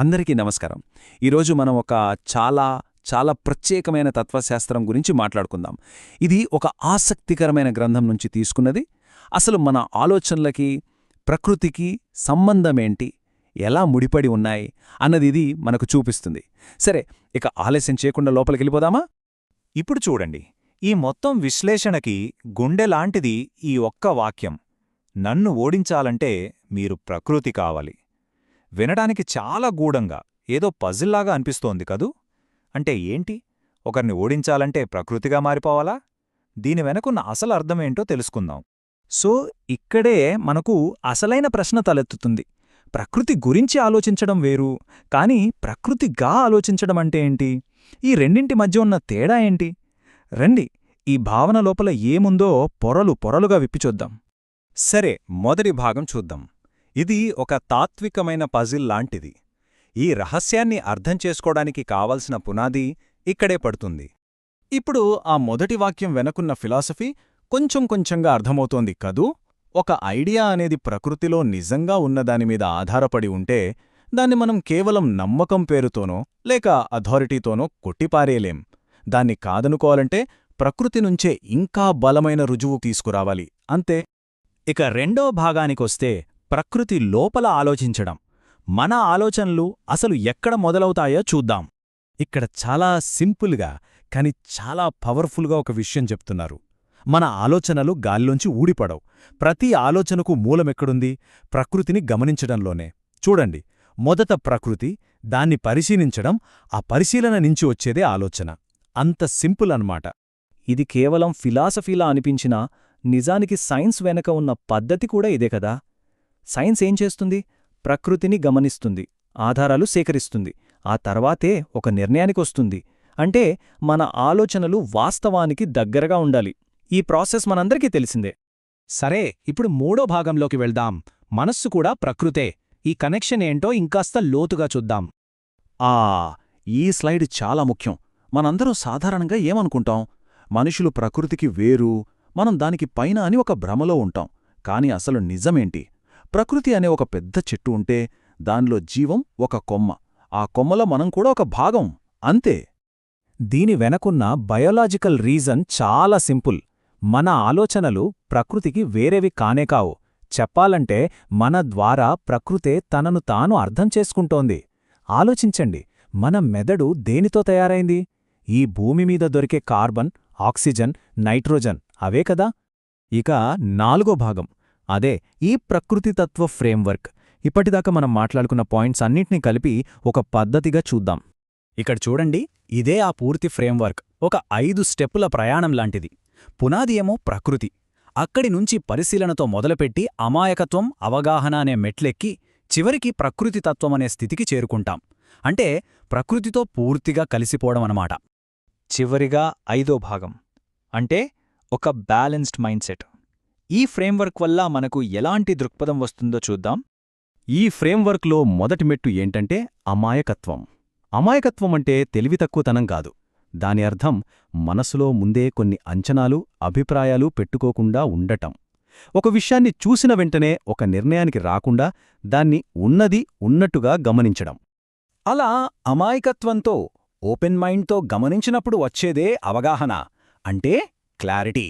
అందరికీ నమస్కారం. ఈరోజు మనం ఒక చాలా చాలా ప్రత్యేకమైన తత్వశాస్త్రం గురించి మాట్లాడుకుందాం. ఇది ఒక ఆసక్తికరమైన గ్రంథం నుంచి తీసుకున్నది. అసలు మన ఆలోచనలకి, ప్రకృతికి సంబంధమేంటి, ఎలా ముడిపడి ఉన్నాయి అన్నది ఇది మనకు చూపిస్తుంది. సరే, ఇక ఆలస్యం చేయకుండా లోపలికెళ్ళిపోదామా? ఇప్పుడు చూడండి, ఈ మొత్తం విశ్లేషణకి గుండెలాంటిది ఈ ఒక్క వాక్యం. నన్ను ఓడించాలంటే మీరు ప్రకృతి కావాలి. వినడానికి చాలా గూఢంగా, ఏదో పజిల్లాగా అనిపిస్తోంది కదూ? అంటే ఏంటి? ఒకరిని ఓడించాలంటే ప్రకృతిగా మారిపోవాలా? దీని వెనకున్న అసలు అర్థమేంటో తెలుసుకుందాం. సో ఇక్కడే మనకు అసలైన ప్రశ్న తలెత్తుతుంది. ప్రకృతి గురించి ఆలోచించడం వేరు, కానీ ప్రకృతిగా ఆలోచించడం అంటే ఏంటి? ఈ రెండింటి మధ్య ఉన్న తేడా ఏంటి? రండి, ఈ భావన లోపల ఏముందో పొరలు పొరలుగా విప్పిచూద్దాం. సరే, మొదటి భాగం చూద్దాం. ఇది ఒక తాత్వికమైన పజిల్ లాంటిది. ఈ రహస్యాన్ని అర్థం చేసుకోవడానికి కావలసిన పునాది ఇక్కడే పడుతుంది. ఇప్పుడు ఆ మొదటి వాక్యం వెనకున్న ఫిలాసఫీ కొంచెం కొంచెంగా అర్థమవుతోంది కదూ? ఒక ఐడియా అనేది ప్రకృతిలో నిజంగా ఉన్నదానిమీద ఆధారపడి ఉంటే దాన్ని మనం కేవలం నమ్మకం పేరుతోనో లేక అథారిటీతోనో కొట్టిపారేయలేం. దాన్ని కాదనుకోవాలంటే ప్రకృతి నుంచే ఇంకా బలమైన రుజువు తీసుకురావాలి, అంతే. ఇక రెండో భాగానికొస్తే ప్రకృతి లోపల ఆలోచించడం. మన ఆలోచనలు అసలు ఎక్కడ మొదలవుతాయో చూద్దాం. ఇక్కడ చాలా సింపుల్గా కాని చాలా పవర్ఫుల్గా ఒక విషయం చెప్తున్నారు. మన ఆలోచనలు గాల్లోంచి ఊడిపడవు. ప్రతి ఆలోచనకు మూలమెక్కడుంది? ప్రకృతిని గమనించడంలోనే. చూడండి, మొదట ప్రకృతి, దాన్ని పరిశీలించడం, ఆ పరిశీలన నుంచి వచ్చేదే ఆలోచన. అంత సింపుల్ అన్నమాట. ఇది కేవలం ఫిలాసఫీలా అనిపించినా నిజానికి సైన్స్ వెనక ఉన్న పద్ధతి కూడా ఇదే కదా. సైన్స్ ఏం చేస్తుంది? ప్రకృతిని గమనిస్తుంది, ఆధారాలు సేకరిస్తుంది, ఆ తర్వాతే ఒక నిర్ణయానికొస్తుంది. అంటే మన ఆలోచనలు వాస్తవానికి దగ్గరగా ఉండాలి. ఈ ప్రాసెస్ మనందరికీ తెలిసిందే. సరే, ఇప్పుడు మూడో భాగంలోకి వెళ్దాం. మనస్సు కూడా ప్రకృతే. ఈ కనెక్షన్ ఏంటో ఇంకాస్త లోతుగా చూద్దాం. ఈ స్లైడ్ చాలా ముఖ్యం. మనందరం సాధారణంగా ఏమనుకుంటాం? మనుషులు ప్రకృతికి వేరు, మనం దానికి పైన అని ఒక భ్రమలో ఉంటాం. కాని అసలు నిజమేంటి? ప్రకృతి అనే ఒక పెద్ద చెట్టు ఉంటే దానిలో జీవం ఒక కొమ్మ, ఆ కొమ్మలో మనం కూడా ఒక భాగం, అంతే. దీని వెనకున్న బయోలాజికల్ రీజన్ చాలా సింపుల్. మన ఆలోచనలు ప్రకృతికి వేరేవి కానేకావు. చెప్పాలంటే మన ద్వారా ప్రకృతే తనను తాను అర్థం చేసుకుంటోంది. ఆలోచించండి, మన మెదడు దేనితో తయారైంది? ఈ భూమిమీద దొరికే కార్బన్, ఆక్సిజన్, నైట్రోజన్, అవే కదా. ఇక నాలుగో భాగం, అదే ఈ ప్రకృతితత్వ ఫ్రేమ్వర్క్. ఇప్పటిదాకా మనం మాట్లాడుకున్న పాయింట్స్ అన్నింటినీ కలిపి ఒక పద్ధతిగా చూద్దాం. ఇక్కడ చూడండి, ఇదే ఆ పూర్తి ఫ్రేమ్వర్క్. ఒక 5 స్టెప్పుల ప్రయాణం లాంటిది. పునాది ఏమో ప్రకృతి. అక్కడి నుంచి పరిశీలనతో మొదలుపెట్టి అమాయకత్వం, అవగాహన అనే మెట్లెక్కి చివరికి ప్రకృతితత్వమనే స్థితికి చేరుకుంటాం. అంటే ప్రకృతితో పూర్తిగా కలిసిపోవడమన్నమాట. చివరిగా 5వ భాగం, అంటే ఒక బ్యాలెన్స్డ్ మైండ్సెట్. ఈ ఫ్రేమ్వర్క్ వల్ల మనకు ఎలాంటి దృక్పథం వస్తుందో చూద్దాం. ఈ ఫ్రేమ్వర్క్లో మొదటి మెట్టు ఏంటంటే అమాయకత్వం. అమాయకత్వం అంటే తెలివితక్కువతనం కాదు. దాని అర్థం మనసులో ముందే కొన్ని అంచనాలు, అభిప్రాయాలు పెట్టుకోకుండా ఉండటం. ఒక విషయాన్ని చూసిన వెంటనే ఒక నిర్ణయానికి రాకుండా దాన్ని ఉన్నది ఉన్నట్టుగా గమనించడం. అలా అమాయకత్వంతో, ఓపెన్ మైండ్తో గమనించినప్పుడు వచ్చేదే అవగాహన, అంటే క్లారిటీ.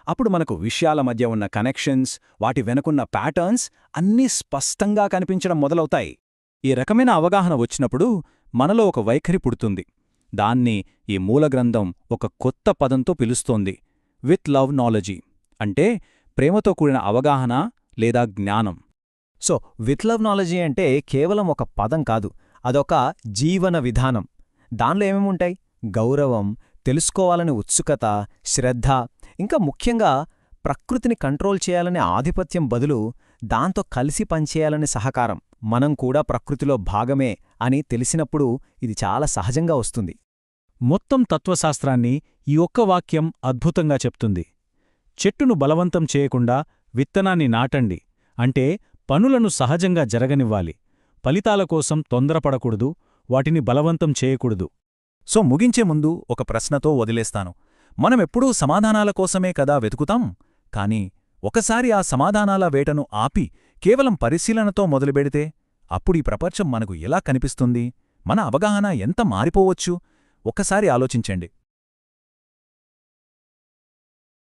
అప్పుడు మనకు విషయాల మధ్య ఉన్న కనెక్షన్స్, వాటి వెనుకున్న ప్యాటర్న్స్ అన్నీ స్పష్టంగా కనిపించడం మొదలవుతాయి. ఈ రకమైన అవగాహన వచ్చినప్పుడు మనలో ఒక వైఖరి పుడుతుంది. దాన్ని ఈ మూలగ్రంథం ఒక కొత్త పదంతో పిలుస్తోంది, విత్ లవ్ నాలెడ్జీ, అంటే ప్రేమతో కూడిన అవగాహన లేదా జ్ఞానం. సో విత్ లవ్ నాలెడ్జీ అంటే కేవలం ఒక పదం కాదు, అదొక జీవన విధానం. దానిలో ఏమేముంటాయి? గౌరవం, తెలుసుకోవాలనే ఉత్సుకత, శ్రద్ధ, ఇంకా ముఖ్యంగా ప్రకృతిని కంట్రోల్ చేయాలనే ఆధిపత్యం బదులు దాంతో కలిసి పనిచేయాలనే సహకారం. మనం కూడా ప్రకృతిలో భాగమే అని తెలిసినప్పుడు ఇది చాలా సహజంగా వస్తుంది. మొత్తం తత్వశాస్త్రాన్ని ఈ ఒక్క వాక్యం అద్భుతంగా చెప్తుంది. చెట్టును బలవంతం చేయకుండా విత్తనాన్ని నాటండి, అంటే పనులను సహజంగా జరగనివ్వాలి. ఫలితాల కోసం తొందరపడకూడదు, వాటిని బలవంతం చేయకూడదు. సో ముగించే ముందు ఒక ప్రశ్నతో వదిలేస్తాను. మనమెప్పుడూ సమాధానాల కోసమే కదా వెతుకుతాం. కాని ఒకసారి ఆ సమాధానాల వేటను ఆపి కేవలం పరిశీలనతో మొదలుపెడితే అప్పుడీ ప్రపంచం మనకు ఎలా కనిపిస్తుంది? మన అవగాహన ఎంత మారిపోవచ్చు? ఒక్కసారి ఆలోచించండి.